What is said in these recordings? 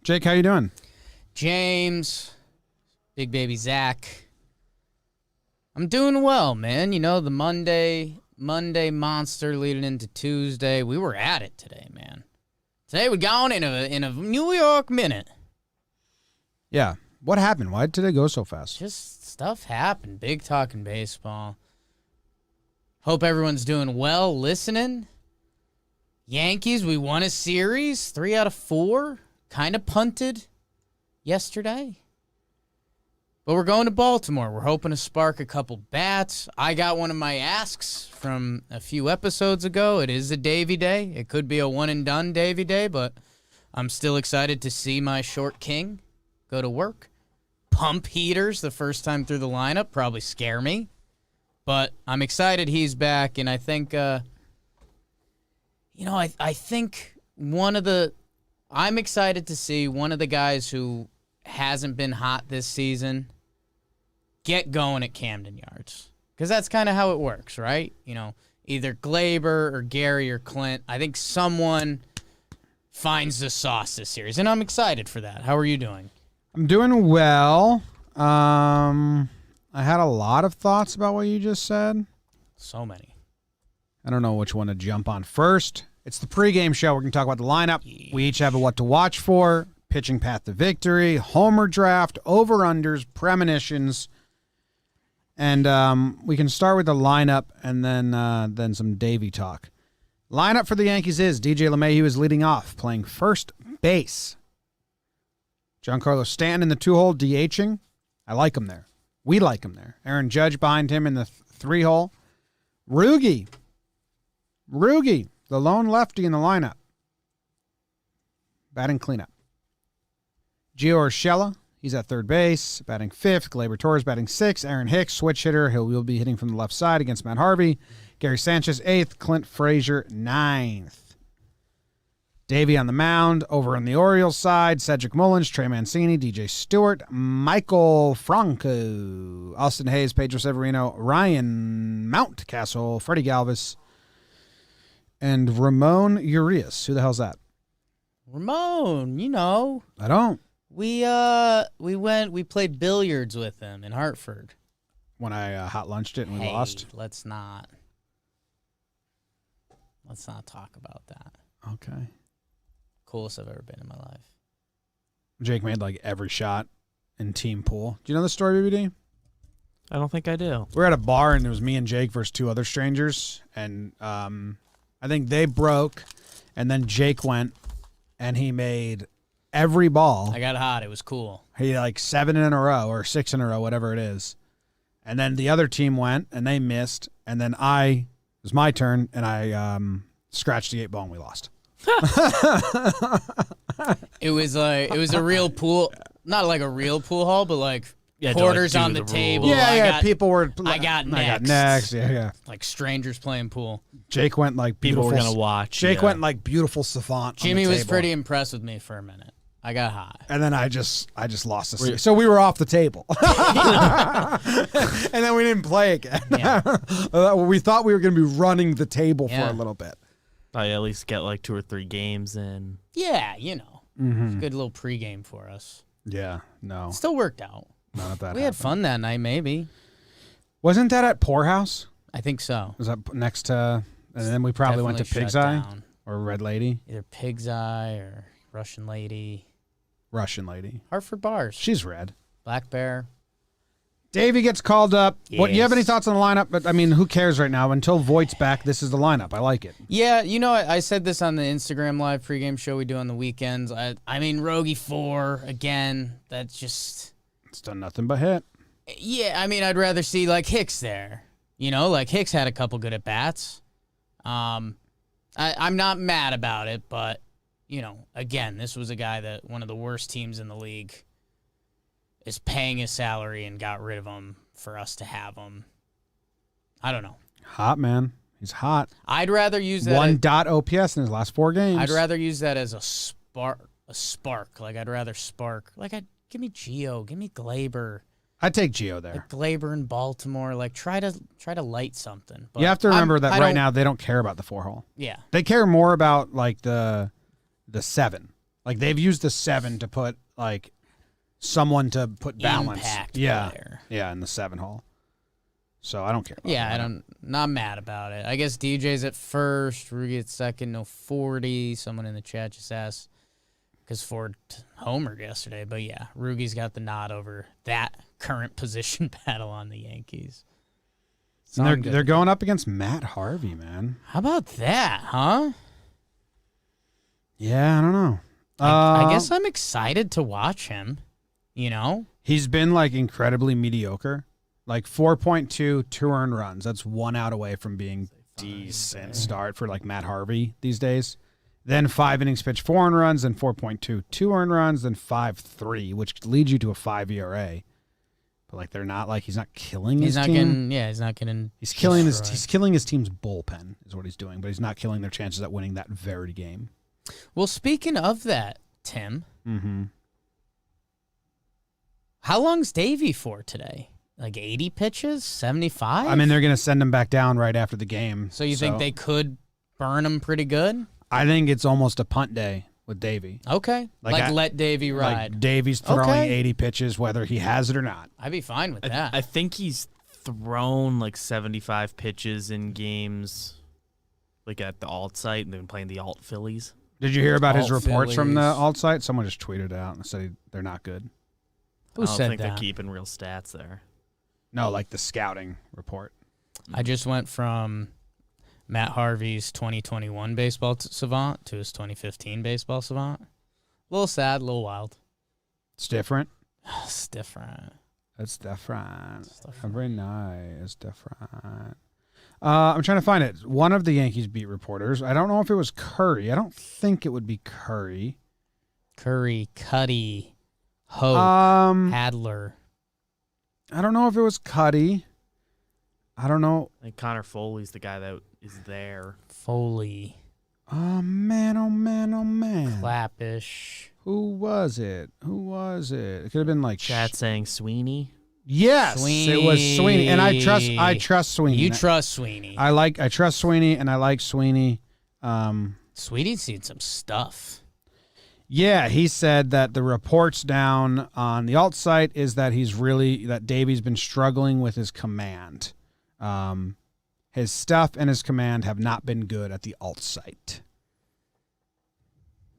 Jake, how you doing? James, big baby Zach. I'm doing well, man. You know, the Monday monster leading into Tuesday. We were at it today, man. Today we gone in a New York minute. Yeah. What happened? Why did today go so fast? Just stuff happened. Big talking baseball. Hope everyone's doing well listening. Yankees, we won a series, 3 out of 4. Kind of punted yesterday. But we're going to Baltimore. We're hoping to spark a couple bats. I got one of my asks from a few episodes ago. It is a Davey Day. It could be a one-and-done Davey Day, but I'm still excited to see my short king go to work. Pump heaters the first time through the lineup probably scare me. But I'm excited he's back, and I think, I think I'm excited to see one of the guys who hasn't been hot this season get going at Camden Yards. Because that's kind of how it works, right? You know, either Glaber or Gary or Clint. I think someone finds the sauce this series, and I'm excited for that. How are you doing? I'm doing well. I had a lot of thoughts about what you just said. So many. I don't know which one to jump on first. It's the pregame show. We're going to talk about the lineup. We each have a what to watch for, pitching path to victory, homer draft, over-unders, premonitions. And we can start with the lineup and then some Davey talk. Lineup for the Yankees is DJ LeMahieu is leading off, playing first base. Giancarlo Stanton in the 2-hole, DHing. I like him there. We like him there. Aaron Judge behind him in the 3-hole. Rugi, the lone lefty in the lineup, batting cleanup. Gio Urshela, he's at third base, batting 5th. Gleyber Torres batting 6th. Aaron Hicks, switch hitter. He will be hitting from the left side against Matt Harvey. Gary Sanchez, 8th. Clint Frazier, 9th. Davey on the mound. Over on the Orioles side, Cedric Mullins, Trey Mancini, DJ Stewart, Michael Franco, Austin Hayes, Pedro Severino, Ryan Mountcastle, Freddie Galvis, and Ramon Urias. Who the hell's that? Ramon, you know. I don't. We played billiards with him in Hartford. When I hot lunched it and we lost? Let's not talk about that. Okay. Coolest I've ever been in my life. Jake made like every shot in team pool. Do you know the story, BBD? I don't think I do. We were at a bar and it was me and Jake versus 2 other strangers. And I think they broke and then Jake went and he made every ball. I got hot. It was cool. He like 7 in a row or 6 in a row, whatever it is. And then the other team went and they missed. And then it was my turn and I scratched the 8 ball and we lost. It was a real pool, not like a real pool hall, but like quarters on the table. Yeah, people were. I got next. Yeah. Like strangers playing pool. Jake went like beautiful. People were gonna watch. Jake went like beautiful savant. Jimmy was pretty impressed with me for a minute. I got hot. And then I just lost the series. So we were off the table. And then we didn't play again. Yeah. We thought we were going to be running the table for a little bit. I at least get like 2 or 3 games in. Yeah, you know. Mm-hmm. It's a good little pregame for us. Yeah, no. Still worked out. None of that We had fun that night, maybe. Wasn't that at Poorhouse? I think so. Was that next to, and then we probably went to Pig's Eye or Red Lady? Either Pig's Eye or Russian Lady. Hartford Bars. She's red. Black Bear. Davey gets called up. Yes. What? You have any thoughts on the lineup? But I mean, who cares right now? Until Voigt's back, this is the lineup. I like it. Yeah, you know, I said this on the Instagram live pregame show we do on the weekends. I mean, Rogie 4 again. That's just. It's done nothing but hit. Yeah, I mean, I'd rather see like Hicks there. You know, like Hicks had a couple good at bats. I'm not mad about it, but you know, again, this was a guy that one of the worst teams in the league is paying his salary and got rid of him for us to have him. I don't know. Hot, man. He's hot. I'd rather use that. 1 OPS in his last 4 games. I'd rather use that as a spark. Like, I'd rather spark. Like, give me Gio. Give me Glaber. I'd take Gio there. Like Glaber in Baltimore. Like, try to light something. But you have to remember that right now they don't care about the 4-hole. Yeah. They care more about, like, the 7. Like they've used the 7 to put like someone to put balance. Impact Yeah, player. yeah, in the 7 hole. So I don't care. About Yeah, that. not mad about it. I guess DJ's at first, Rugi at second, no 40. Someone in the chat just asked because Ford homered yesterday. But yeah, Rugi's got the nod over that current position battle on the Yankees. And they're going up against Matt Harvey, man. How about that, huh? Yeah, I don't know. I guess I'm excited to watch him, you know? He's been like incredibly mediocre. Like 4.2, 2 earned runs. That's 1 out away from being decent start for like Matt Harvey these days. Then 5 innings pitched, 4 earned runs, then 4.2, 2 earned runs, then 5.3, which leads you to a 5 ERA. But like they're not like he's not killing his team. He's not getting. He's killing his team's bullpen is what he's doing, but he's not killing their chances at winning that very game. Well, speaking of that, Tim, Mm-hmm. how long's Davey for today? Like 80 pitches, 75? I mean, they're going to send him back down right after the game. So you think they could burn him pretty good? I think it's almost a punt day with Davey. Okay. Like let Davey ride. Like Davey's throwing Okay. 80 pitches, whether he has it or not. I'd be fine with that. I think he's thrown like 75 pitches in games, like at the alt site, and they've been playing the alt Phillies. Did you hear about his Alt reports from the Phillies. alt site? Someone just tweeted it out and said they're not good. Who I don't said think that? they're keeping real stats there. No, like the scouting report. I just went from Matt Harvey's 2021 baseball savant to his 2015 baseball savant. A little sad, a little wild. It's different. It's different. It's different. It's different. Every night is different. I'm trying to find it. One of the Yankees beat reporters. I don't know if it was Curry. I don't think it would be Curry. Curry, Cuddy, Hope, Adler. I don't know if it was Cuddy. I don't know. I think Connor Foley's the guy that is there. Foley, Oh man, oh man, oh man. Clappish. Who was it? It could have been like Chat saying Sweeney. Yes, it was Sweeney, and I trust Sweeney. You trust Sweeney. I trust Sweeney, and I like Sweeney. Sweeney's seen some stuff. Yeah, he said that the reports down on the alt site is that that Davey's been struggling with his command. His stuff and his command have not been good at the alt site.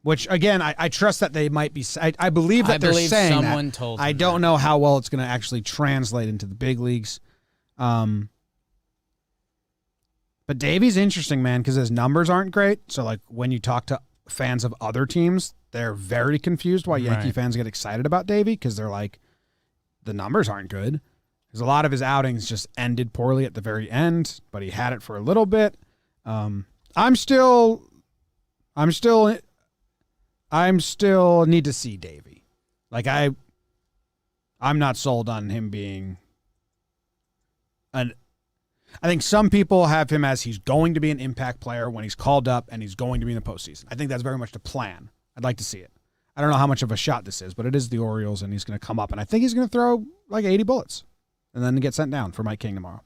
Which, again, I trust that they might be. I believe that they're saying someone that. told I them don't that. know how well it's going to actually translate into the big leagues. But Davey's interesting, man, because his numbers aren't great. So, like, when you talk to fans of other teams, they're very confused why Yankee Right. fans get excited about Davey, because they're like, the numbers aren't good. Because a lot of his outings just ended poorly at the very end, but he had it for a little bit. I'm still need to see Davey. Like I'm not sold on him being I think some people have him as he's going to be an impact player when he's called up and he's going to be in the postseason. I think that's very much the plan. I'd like to see it. I don't know how much of a shot this is, but it is the Orioles, and he's going to come up, and I think he's going to throw like 80 bullets and then get sent down for Mike King tomorrow.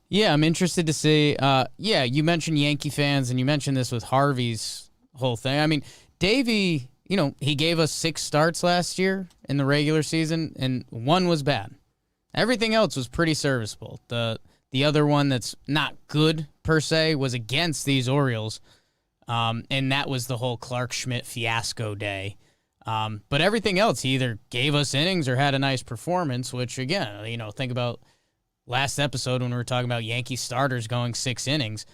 Yeah, I'm interested to see. You mentioned Yankee fans, and you mentioned this with Harvey's whole thing. I mean, Davey, he gave us 6 starts last year in the regular season, and 1 was bad. Everything else was pretty serviceable. The other one that's not good, per se, was against these Orioles, and that was the whole Clark Schmidt fiasco day. But everything else, he either gave us innings or had a nice performance, which, again, think about last episode when we were talking about Yankee starters going 6 innings.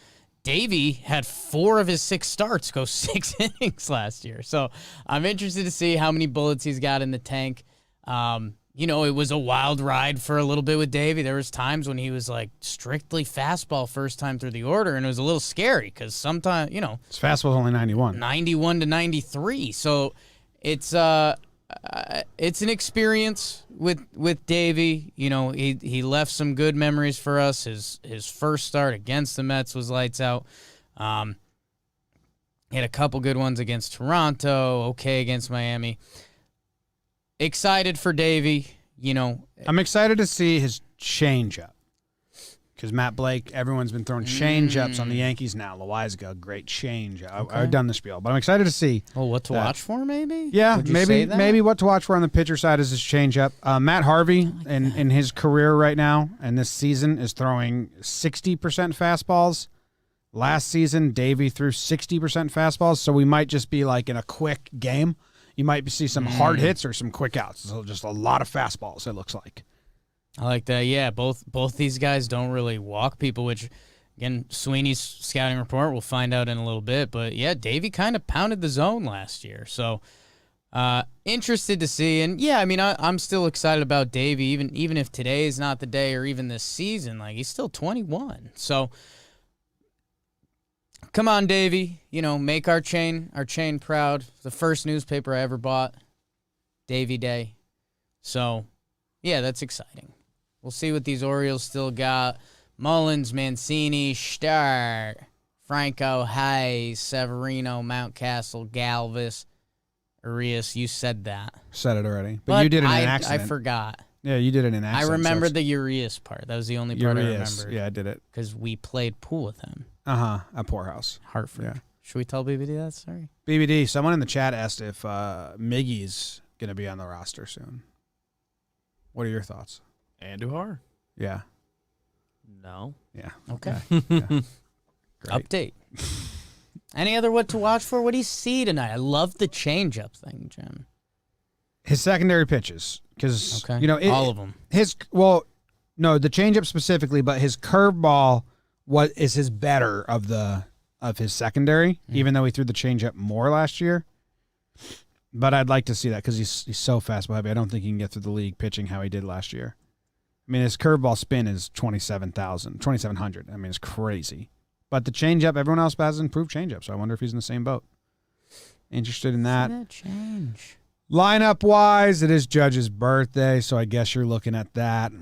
Davey had 4 of his 6 starts go 6 innings last year. So I'm interested to see how many bullets he's got in the tank. It was a wild ride for a little bit with Davey. There was times when he was like strictly fastball first time through the order, and it was a little scary because sometimes, His fastball's only 91. 91 to 93. So it's an experience with Davey. He left some good memories for us. His first start against the Mets was lights out. He had a couple good ones against Toronto, okay against Miami. Excited for Davey, I'm excited to see his changeup Because Matt Blake, everyone's been throwing change-ups on the Yankees now. Loizaga, great change. I've done the spiel, but I'm excited to see. Well, what to watch for, maybe? Yeah, Would you say that? maybe what to watch for on the pitcher side is his changeup. Matt Harvey, in his career right now and this season, is throwing 60% fastballs. Last season, Davey threw 60% fastballs, so we might just be like in a quick game. You might see some hard hits or some quick outs. So just a lot of fastballs, it looks like. I like that. Yeah, both these guys don't really walk people, which, again, Sweeney's scouting report, we'll find out in a little bit. But, yeah, Davey kind of pounded the zone last year. So, interested to see. And, yeah, I mean, I'm still excited about Davey, even if today is not the day or even this season. Like, he's still 21. So, come on, Davey. You know, make our chain proud. The first newspaper I ever bought, Davey Day. So, yeah, that's exciting. We'll see what these Orioles still got. Mullins, Mancini, Starr, Franco, Hayes, Severino, Mountcastle, Galvis, Urias. You said that. Said it already. But you did it in an I accident. forgot. Yeah, you did it in an accident. I remembered the Urias part. That was the only part I remembered. Yeah, I did it. Because we played pool with him. At Poorhouse. Hartford. Yeah. Should we tell BBD that story? BBD, someone in the chat asked if Miggy's going to be on the roster soon. What are your thoughts? Andujar? Yeah. No. Yeah. Okay. Yeah. Great. Update. Any other what to watch for? What do you see tonight? I love the change-up thing, Jim. His secondary pitches. Because, all of them. The changeup specifically, but his curveball is his better of his secondary, even though he threw the changeup more last year. But I'd like to see that because he's so fastball heavy. I don't think he can get through the league pitching how he did last year. I mean, his curveball spin is 2,700. I mean, it's crazy. But the changeup, everyone else has improved changeup, so I wonder if he's in the same boat. Interested in that. That change. Lineup-wise, it is Judge's birthday, so I guess you're looking at that.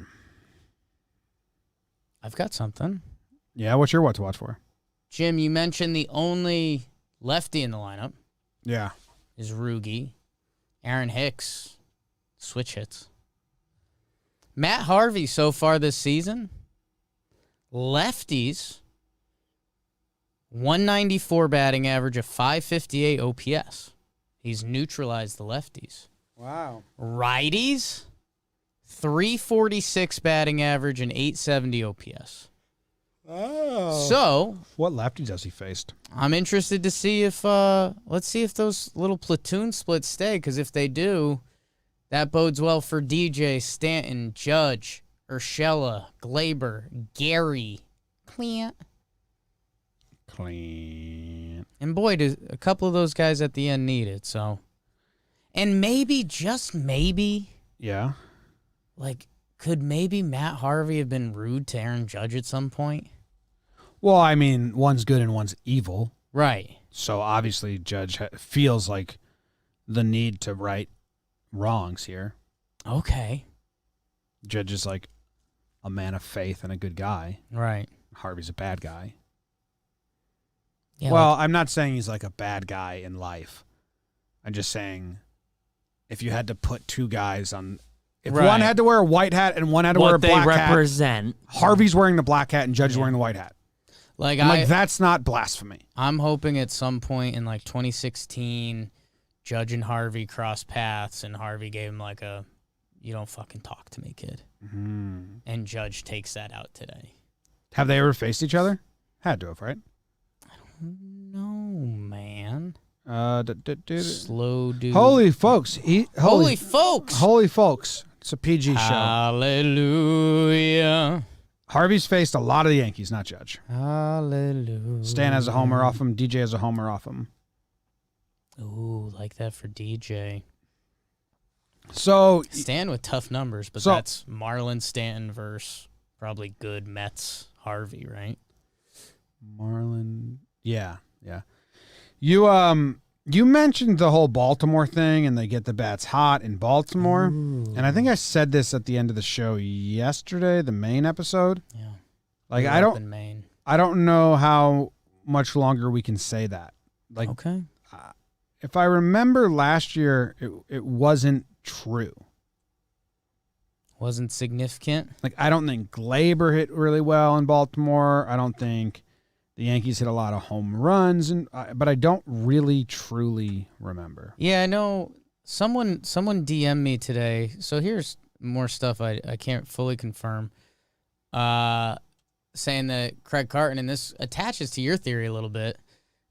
I've got something. Yeah, what's your what to watch for? Jim, you mentioned the only lefty in the lineup Yeah. is Rugi. Aaron Hicks, switch hits. Matt Harvey so far this season, lefties, 194 batting average, a 558 OPS. He's neutralized the lefties. Wow. Righties, 346 batting average and 870 OPS. Oh. So, What lefties has he faced? I'm interested to see if let's see if those little platoon splits stay, because if they do, that bodes well for DJ, Stanton, Judge, Urshela, Glaber, Gary, Clint. And boy, do a couple of those guys at the end need it. So, and maybe, just maybe, Yeah. like, could maybe Matt Harvey have been rude to Aaron Judge at some point? Well, I mean, one's good and one's evil. Right. So obviously Judge feels like the need to right wrongs here. Okay. Judge is like a man of faith and a good guy. Right. Harvey's a bad guy. Yeah, Well, I'm not saying he's like a bad guy in life. I'm just saying if you had to put two guys on, if Right. one had to wear a white hat and one had to wear a What they black hat, represent. Harvey's wearing the black hat and Judge is wearing the white hat. like That's not blasphemy. I'm hoping at some point in like 2016, Judge and Harvey crossed paths, and Harvey gave him like a, "You don't fucking talk to me, kid." Mm-hmm. And Judge takes that out today. Have they ever faced each other? Had to have, right? No, man. Slow dude. Holy folks. Holy folks. Holy folks. It's a PG show. Hallelujah. Harvey's faced a lot of the Yankees, not Judge. Hallelujah. Stan has a homer off him. DJ has a homer off him. Ooh, like that for DJ. So Stan with tough numbers, but So- that's Marlon Stanton versus probably good Mets Harvey, right? Marlon, yeah. You mentioned the whole Baltimore thing, and they get the bats hot in Baltimore. And I think I said this at the end of the show yesterday, the main episode. Yeah. Like Grew I up don't, in Maine. I don't know how much longer we can say that. Like Okay. if I remember last year, it wasn't true. Wasn't significant. Like, I don't think Glaber hit really well in Baltimore. I don't think the Yankees hit a lot of home runs, but I don't really truly remember. Yeah, I know someone DM'd me today. So here's more stuff I can't fully confirm. Saying that Craig Carton, and this attaches to your theory a little bit.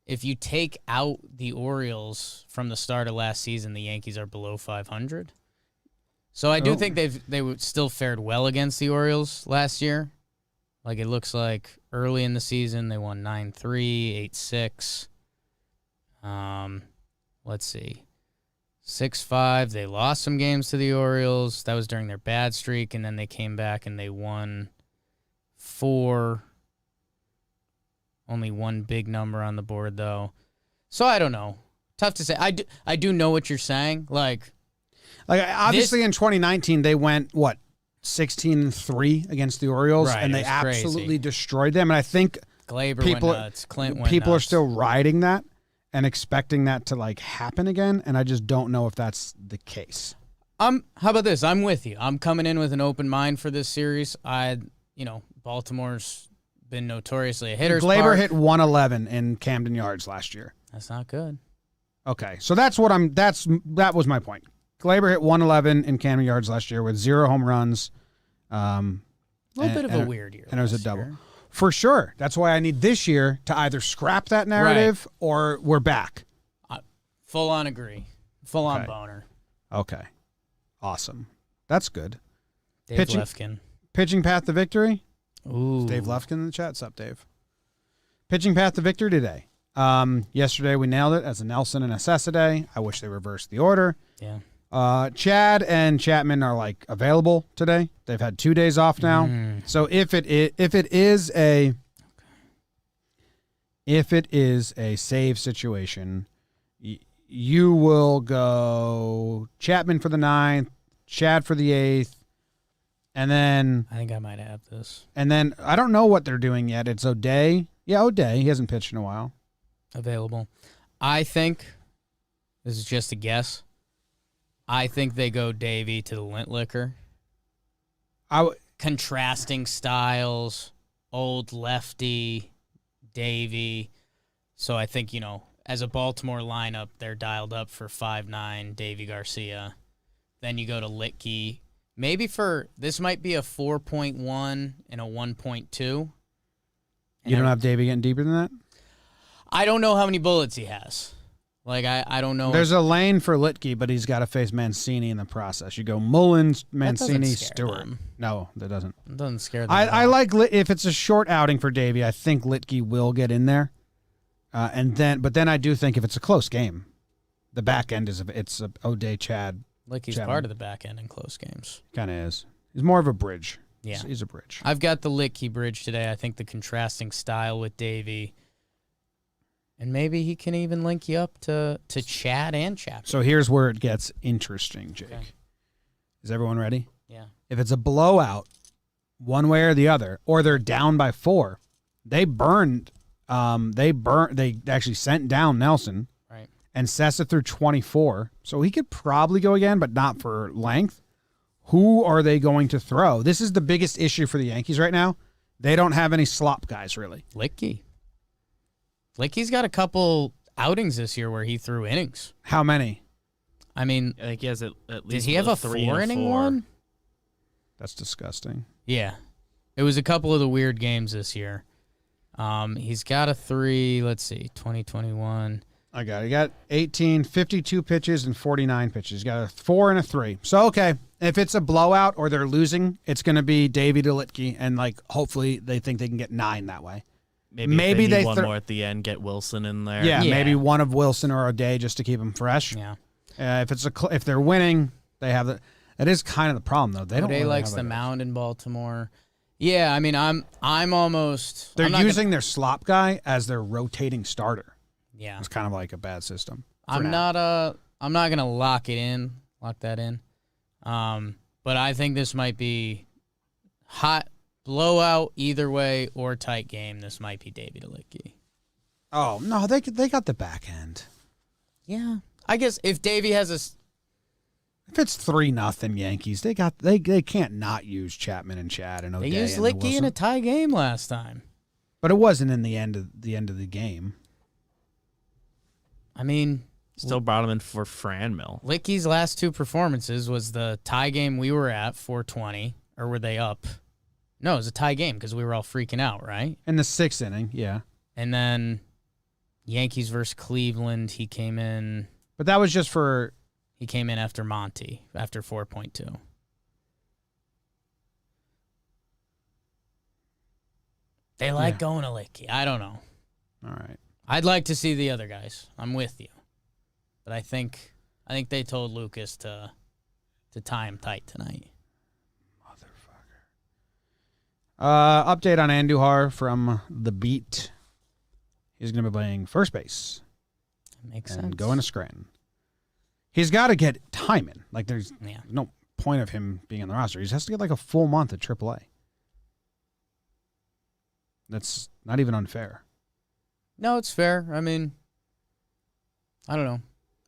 If you take out the Orioles from the start of last season, the Yankees are below 500. So I do think they still fared well against the Orioles last year. Like, it looks like early in the season they won 9-3, 8-6. Let's see. 6-5. They lost some games to the Orioles. That was during their bad streak, and then they came back and they won 4. Only one big number on the board, though. So I don't know. Tough to say. I do know what you're saying. Like obviously in 2019 they went 16-3 against the Orioles, Right, and they it was absolutely crazy. destroyed them. And I think Glaber people went nuts. Clint went people are nuts. still riding that and expecting that to like happen again, and I just don't know if that's the case. How about this? I'm with you. I'm coming in with an open mind for this series. Baltimore's been notoriously a hitter's Glaber park. hit 111 in Camden Yards last year. That's not good. Okay, so that was my point. Glaber hit 111 in Camden Yards last year with 0 home runs. A little bit of a weird year. And it was a last double. year. For sure. That's why I need this year to either scrap that narrative or we're back. Full on agree. Full on Okay. boner. Okay. Awesome. That's good. Dave Pitching- Lefkin. Pitching path to victory. Ooh. Is Dave Lefkin in the chat? What's up, Dave? Pitching path to victory today. Yesterday we nailed it as a Nelson and a Cessaday. I wish they reversed the order. Yeah. Chad and Chapman are like available today. They've had 2 days off now. So if it is a save situation, you will go Chapman for the 9th, Chad for the 8th, and then I think I might have this I don't know what they're doing yet. It's O'Day. Yeah, O'Day. He hasn't pitched in a while. available. I think, this is just a guess, I think they go Davey to the lint liquor. Contrasting styles, old lefty, Davey. So I think, as a Baltimore lineup, they're dialed up for 5'9", Davey Garcia. Then you go to Litke. Maybe this might be a 4.1 and a 1.2. You don't have Davey getting deeper than that? I don't know how many bullets he has. Like, I don't know. There's a lane for Litke, but he's got to face Mancini in the process. You go Mullins, Mancini, scare Stewart. them. No, that doesn't. It doesn't scare them. at I all. like if it's a short outing for Davey, I think Litke will get in there. But then I do think if it's a close game, the back end it's a O'Day Chad. Like he's Chapman. part of the back end in close games. Kind of is. He's more of a bridge. Yeah. He's a bridge. I've got the Litke bridge today. I think the contrasting style with Davey. And maybe he can even link you up to Chad and Chapman. So here's where it gets interesting, Jake. Okay. Is everyone ready? Yeah. If it's a blowout, one way or the other, or they're down by 4, they actually sent down Nelson. Right. And Sessa through 24. So he could probably go again, but not for length. Who are they going to throw? This is the biggest issue for the Yankees right now. They don't have any slop guys, really. Litke. Litke's got a couple outings this year where he threw innings. How many? I mean, I think he has at did least he have a 3 and 4-inning 4. one? That's disgusting. Yeah. It was a couple of the weird games this year. He's got a 3, let's see, 2021. I got it. He got 18, 52 pitches, and 49 pitches. He's got a 4 and a 3. So, okay, if it's a blowout or they're losing, it's going to be Davey to Litke, and, hopefully they think they can get 9 that way. Maybe they need one more at the end, get Wilson in there. Yeah, Yeah. maybe one of Wilson or O'Day just to keep them fresh. Yeah. If they're winning, they have the. That is kind of the problem, though. They don't. O'Day really likes have the a- mound in Baltimore. Yeah, I mean, I'm almost. They're I'm not gonna- using their slop guy as their rotating starter. Yeah. It's kind of like a bad system. I'm not gonna lock that in. But I think this might be hot blowout either way or tight game. This might be Davey to Litke. Oh no, they got the back end. Yeah, I guess if Davey has If it's 3-0 Yankees, they can't not use Chapman and Chad and O'Day. They used and Licky in Wilson. a tie game last time. But it wasn't in the end of the game. I mean, Still brought him in for Franmil. Licky's last 2 performances was the tie game we were at, 420, or were they up? No, it was a tie game because we were all freaking out, right? In the 6th inning, yeah. And then Yankees versus Cleveland, he came in But that was just for after Monty, after 4.2. They like going to Licky. I don't know. all right. I'd like to see the other guys. I'm with you. But I think they told Lucas to tie him tight tonight. Update on Andujar from the beat. He's going to be playing first base Makes and sense. going to Scranton. He's got to get time in. Like, there's Yeah. no point of him being on the roster. He has to get like a full month at AAA. That's not even unfair. No, it's fair. I mean, I don't know.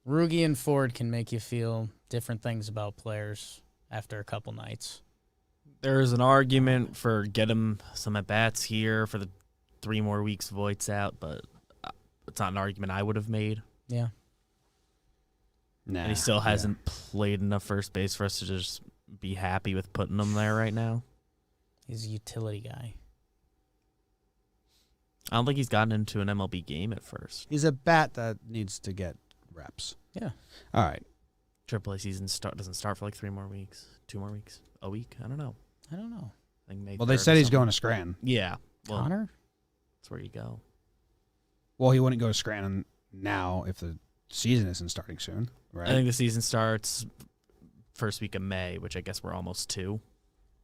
Rugi and Ford can make you feel different things about players after a couple nights. There's an argument for get him some at-bats here for the 3 more weeks Voigt's out, but it's not an argument I would have made. Yeah. Nah, And he still hasn't played enough first base for us to just be happy with putting him there right now. He's a utility guy. I don't think he's gotten into an MLB game at first. He's a bat that needs to get reps. Yeah. All right. AAA season doesn't start for like 3 more weeks, 2 more weeks, a week. I don't know. I don't know. I think May Well, they 3rd said or he's something. going to Scranton. Yeah, well, Connor? that's where you go. Well, he wouldn't go to Scranton now if the season isn't starting soon, right? I think the season starts first week of May, which I guess we're almost to.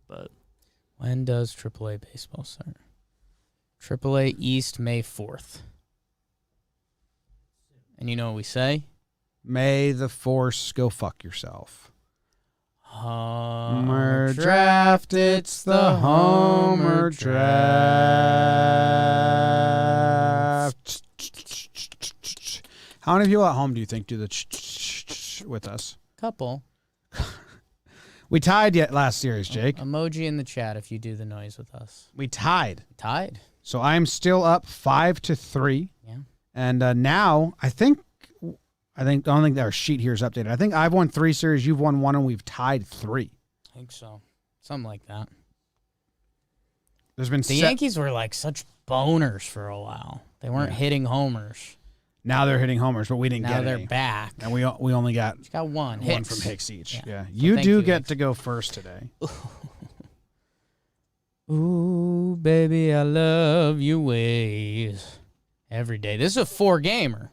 But When does AAA baseball start? AAA East, May 4th. And you know what we say? May the Force go fuck yourself. Homer draft, it's the Homer draft. How many people at home do you think do the with us? Couple. We tied yet last series, Jake. Emoji in the chat if you do the noise with us. We tied. Tied. So I'm still up 5-3. Yeah. And now I don't think our sheet here is updated. I think I've won 3 series, you've won 1, and we've tied 3. I think so. Something like that. There's been The Yankees were like such boners for a while. They weren't hitting homers. Now they're hitting homers, but we didn't Now get they're any. back. And we only got Just got one. one Hicks. from Hicks each. Yeah. So You thank do you, get Hicks. to go first today. Ooh, baby, I love your ways. Every day. This is a 4-gamer.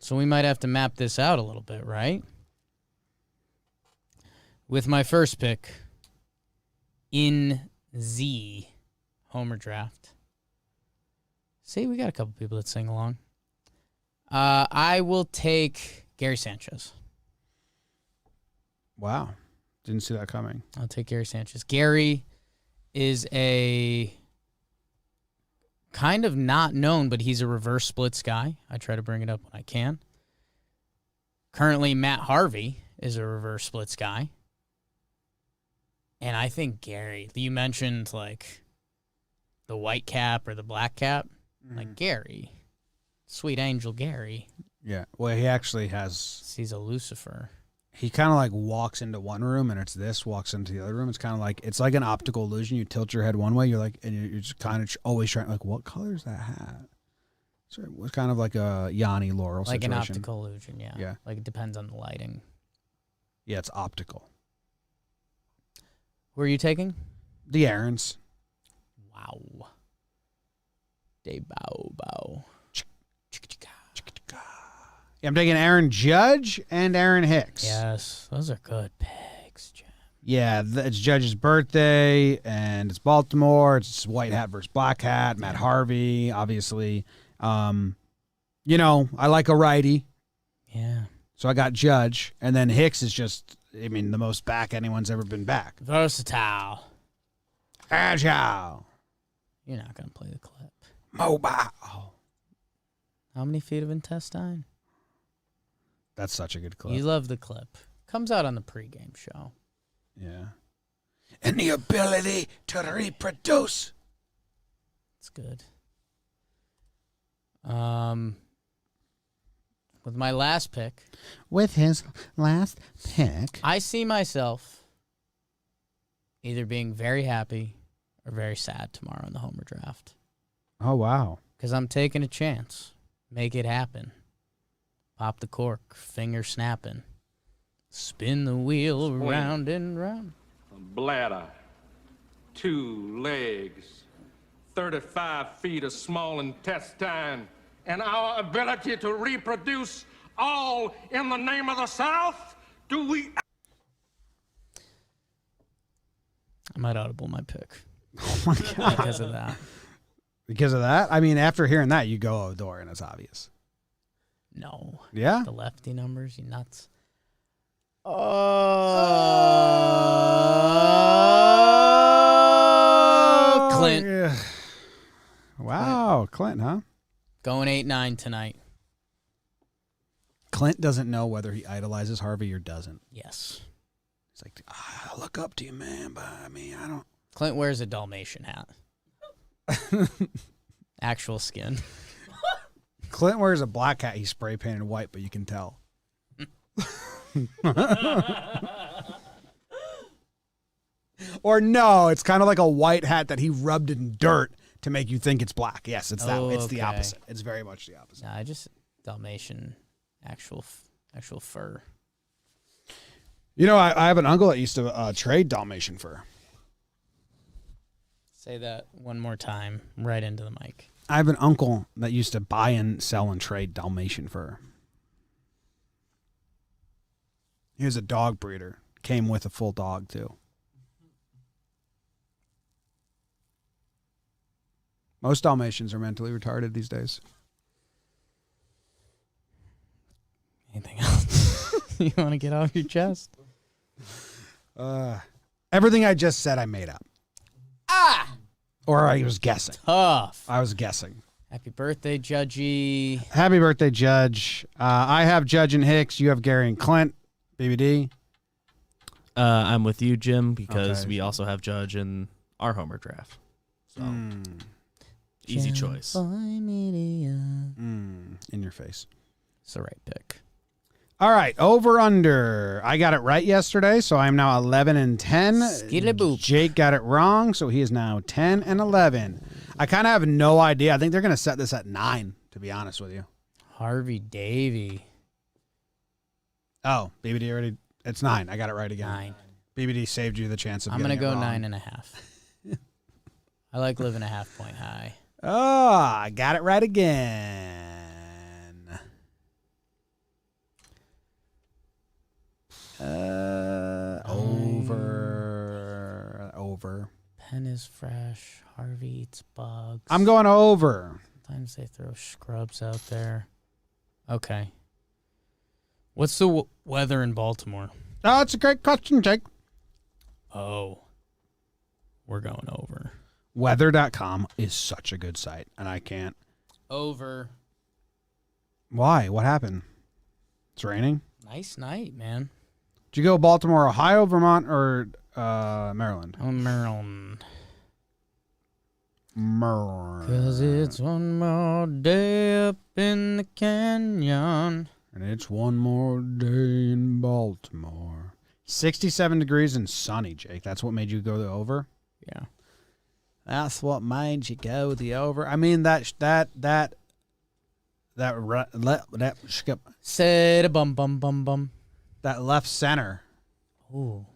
So we might have to map this out a little bit, right? With my first pick in Z Homer draft. See, we got a couple people that sing along. I will take Gary Sanchez. Wow. Didn't see that coming. I'll take Gary Sanchez. Gary is a kind of not known, but he's a reverse splits guy. I try to bring it up when I can. Currently, Matt Harvey is a reverse splits guy. And I think Gary, you mentioned like the white cap or the black cap. Like Gary, sweet angel Gary. Yeah. Well, he actually has. He's a Lucifer. He kind of like walks into one room and it's this, walks into the other room. It's kind of like, it's like an optical illusion. You tilt your head one way, you're like, and you're just kind of always trying, like, what color is that hat? So it was kind of like a Yanni Laurel Like situation. an optical illusion, yeah. Yeah. Like it depends on the lighting. Yeah, it's optical. Who are you taking? The Aarons. Wow. De bow. Yeah, I'm taking Aaron Judge and Aaron Hicks. Yes, those are good picks, Jim. Yeah, it's Judge's birthday, and it's Baltimore. It's white hat versus black hat. Matt Harvey, obviously. You know, I like a righty, Yeah. so I got Judge. And then Hicks is just, I mean, the most back anyone's ever been back. Versatile. Agile. You're not going to play the clip. Mobile. How many feet of intestine? That's such a good clip. You love the clip. Comes out on the pregame show. Yeah. And the ability to reproduce. It's good. With my last pick, With his last pick. I see myself either being very happy or very sad tomorrow in the Homer draft. Oh, wow. Because I'm taking a chance. Make it happen. Pop the cork, finger snapping. Spin the wheel round and round. A bladder, 2 legs, 35 feet of small intestine, and our ability to reproduce all in the name of the South? Do we? I might audible my pick Oh, my God. because of that. Because of that? I mean, after hearing that, you go Odor, and it's obvious. No. Yeah? The lefty numbers, you nuts. Oh, Clint. Yeah. Wow, Clint, huh? Going 8-9 tonight. Clint doesn't know whether he idolizes Harvey or doesn't. Yes. He's like, I look up to you, man, but I mean, I don't. Clint wears a Dalmatian hat. Actual skin. Clint wears a black hat. He's spray painted white, but you can tell. Or no, it's kind of like a white hat that he rubbed in dirt to make you think it's black. Yes, it's that. Oh, It's the okay. opposite. It's very much the opposite. Nah, just Dalmatian, actual fur. You know, I have an uncle that used to trade Dalmatian fur. Say that one more time, right into the mic. I have an uncle that used to buy and sell and trade Dalmatian fur. He was a dog breeder. Came with a full dog, too. Most Dalmatians are mentally retarded these days. Anything else you want to get off your chest? Everything I just said, I made up. Or I was guessing. Tough. I was guessing. Happy birthday, Judgy. Happy birthday, Judge. I have Judge and Hicks. You have Gary and Clint. BBD. I'm with you, Jim, because Okay. we also have Judge in our Homer draft. So easy choice. In your face. It's the right pick. All right, over under. I got it right yesterday, so I'm now 11 and 10. Skidly-boop. Jake got it wrong, so he is now 10 and 11. I kind of have no idea. I think they're going to set this at 9, to be honest with you. Harvey Davy. Oh, BBD already. It's 9. I got it right again. 9. BBD saved you the chance of I'm going to getting go it wrong. 9.5. I like living a half point high. Oh, I got it right again. Over. Pen is fresh. Harvey eats bugs. I'm going over. Sometimes they throw scrubs out there. Okay. What's the weather in Baltimore? Oh, it's a great question, Jake. Oh. We're going over. Weather.com is such a good site, and I can't. Over. Why? What happened? It's raining? Nice night, man. Did you go Baltimore, Ohio, Vermont, or Maryland? Oh, Maryland. Maryland. 'Cause it's one more day up in the canyon. And it's one more day in Baltimore. 67 degrees and sunny, Jake. That's what made you go the over? Yeah. That's what made you go the over. I mean, that Say the bum bum bum bum. that left center Ooh.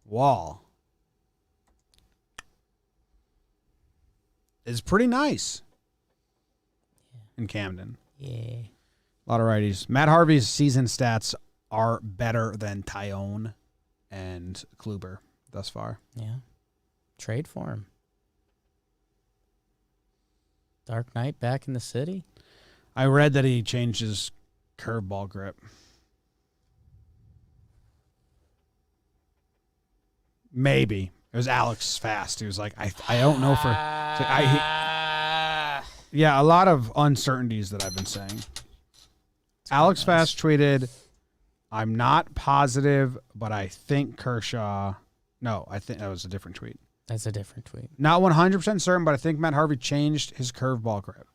wall is pretty nice in Camden. Yeah. A lot of righties. Matt Harvey's season stats are better than Tyone and Kluber thus far. Yeah. Trade for him. Dark Knight back in the city. I read that he changed his curveball grip. Maybe. It was Alex Fast. He was like, I don't know for... it's like, yeah, a lot of uncertainties that I've been saying. Alex Fast tweeted, I'm not positive, but I think Kershaw. No, I think that was a different tweet. That's a different tweet. Not 100% certain, but I think Matt Harvey changed his curveball grip.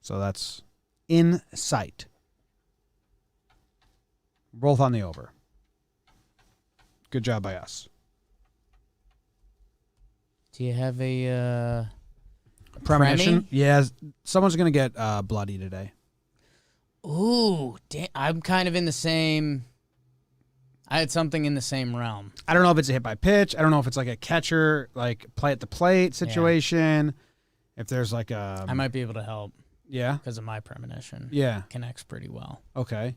So that's in sight. Both on the over. Good job by us. Do you have a Premonition? Premi? Yeah, someone's going to get bloody today. Ooh, I'm kind of in the same. I had something in the same realm. I don't know if it's a hit by pitch. I don't know if it's like a catcher, like play at the plate situation. If there's like a. I might be able to help Yeah. because of my premonition. Yeah. Connects pretty well. Okay.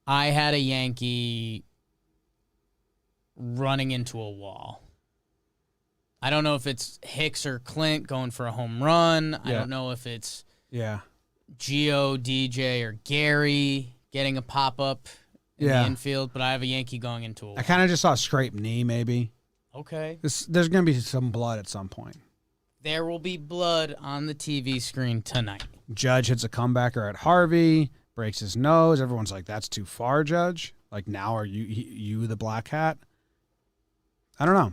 I had a Yankee running into a wall. I don't know if it's Hicks or Clint going for a home run. I Yeah. don't know if it's Yeah. Gio, DJ, or Gary getting a pop-up in Yeah. the infield, but I have a Yankee going into a wall. I kind of just saw a scraped knee, maybe. Okay. There's going to be some blood at some point. There will be blood on the TV screen tonight. Judge hits a comebacker at Harvey, breaks his nose. Everyone's like, that's too far, Judge. Like, now are you the black hat? I don't know.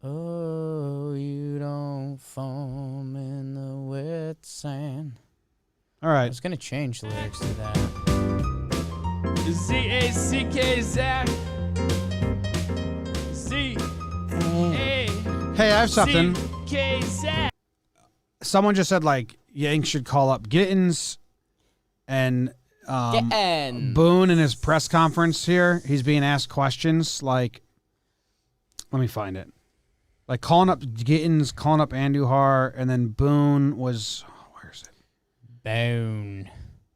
Oh, you don't foam in the wet sand. All I right. was going to change the lyrics to that. Z-A-C-K, Zach. Z-A-C-K, Hey, I have something. Zach. Someone just said, like, Yanks should call up Gittins and Boone in his press conference here. He's being asked questions like, let me find it. Like calling up Gittins, calling up Andujar, and then Boone was, where's it? Bone.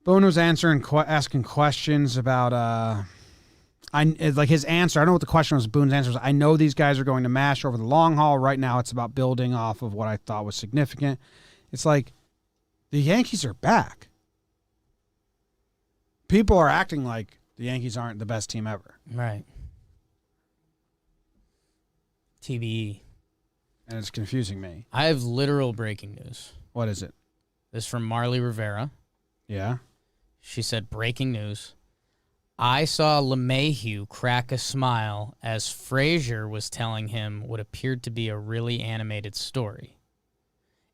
Boone was asking questions about like his answer. I don't know what the question was. Boone's answer was, I know these guys are going to mash over the long haul. Right now it's about building off of what I thought was significant. It's like the Yankees are back. People are acting like the Yankees aren't the best team ever. Right. TBE. And it's confusing me. I have literal breaking news. What is it? This is from Marley Rivera. Yeah. She said, breaking news. I saw LeMahieu crack a smile as Frazier was telling him what appeared to be a really animated story.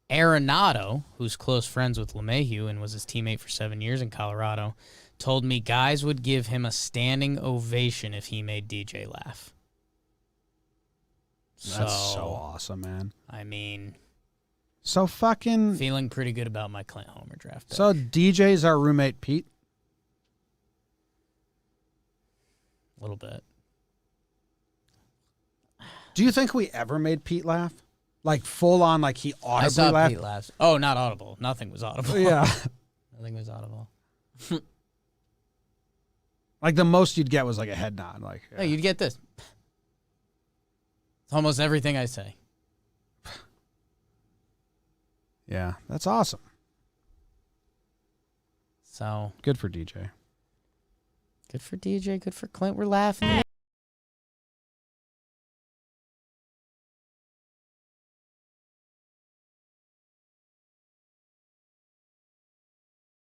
Arenado, who's close friends with LeMahieu and was his teammate for 7 years in Colorado, told me guys would give him a standing ovation if he made DJ laugh. That's so awesome, man. I mean, So fucking. feeling pretty good about my Clint Homer draft pick. So DJ's our roommate, Pete. A little bit. Do you think we ever made Pete laugh? Like full on, like he I audibly saw laughed? Pete laughs. Oh, not audible. Nothing was audible. Yeah. Nothing was audible. Like the most you'd get was like a head nod. Like, Hey, you'd get this. It's almost everything I say. yeah, that's awesome. So Good for DJ. good for DJ. Good for Clint. We're laughing.